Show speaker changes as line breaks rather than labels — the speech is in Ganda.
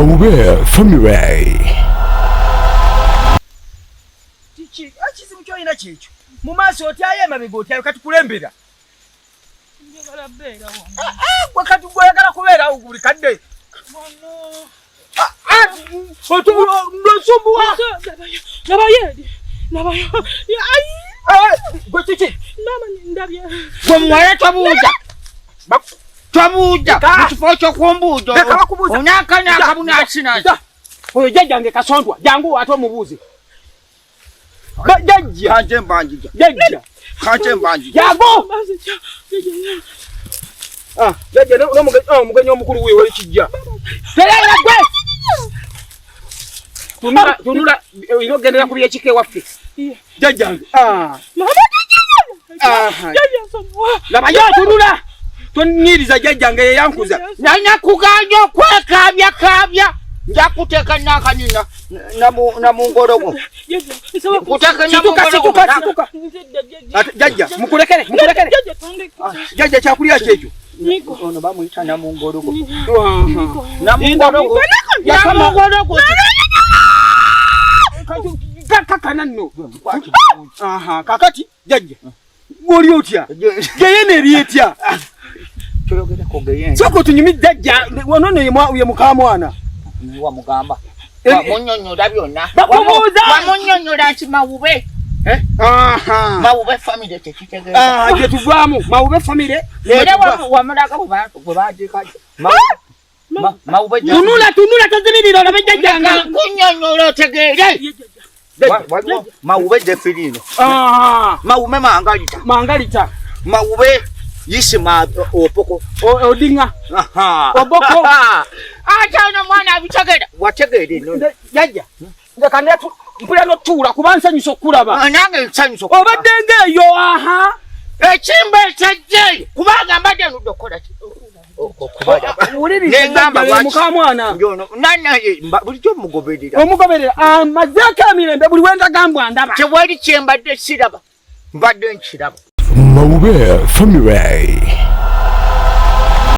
Mawube family.
Tichi, achizi mcho ina chicho. Mumaso otaye mabego otaye katukulembera.
Njagala bera wano.
Wakati gwagala kubera uguli kadde.
Wano.
Oto ndosumbuwa.
Nabayedi. Nabayo.
Gwe tichi.
Mama ndabye.
Gwe mwala tabuja. Tabuja. Mukifo ky'okumbuuza. Onakanya akabuna asina.
Oyo jajjange kasondwa. Jangu ate omubuuze. Jajja.
Kanje mbanjija.
Jajja.
Kanje mbanjija.
Yago. Jajja n'omugenyi omukulu we wali kijja. Terera gwe. Tunula inogendera ku byekike waffe. Jajjange.
Mama jajja nsonyiwa.
Labayo tunula. Tonyiriza jajjange yankuza.
Nanya kuganja okwekaabya. Njakuteeka n'akanina na mungologo. Kuteeka na mungologo.
Jajja mukulekere. Jajja kyakulya kyekyo.
Ono bamuyita na mungologo.
Na mungologo.
Yakamungologo.
Kakana nno. Kakati jajja. Goli otya. Geyene eryetya.
Kyogerako geyene.
Soko tunyumidde jajja wano ye mukamwana.
Wa mugamba. Wamunyonyola byonna.
Bakubuuza.
Wamunyonyola nti Mawube. Mawube family tekitegeeza.
Je tuvaamu Mawube family.
Era wamulaga bwe baagikaje. Mawube.
Tunula tozibirira olabe jajjanga.
Kunyonyola otegeere. Mawube defirino. Mawube mangalita. Mawube yisima opoko.
Odinga. Oboko.
Acha ono mwana abitegera. Wategere nno.
Jajja. Ndeka netu mpula no tuula kubansa nyiso kulaba.
Nange nsanyuso.
Obadde ngeyo
Ekimba ekyajje kubanga mbadde nudokola ki. Okubala.
Nengamba mukamwana.
Njono nana bulijjo mugoberera.
Omugoberera amazaka mirembe buli wenda gambwa ndaba.
Tewali kyembadde siraba. Mbadde nkiraba.
Mawube family.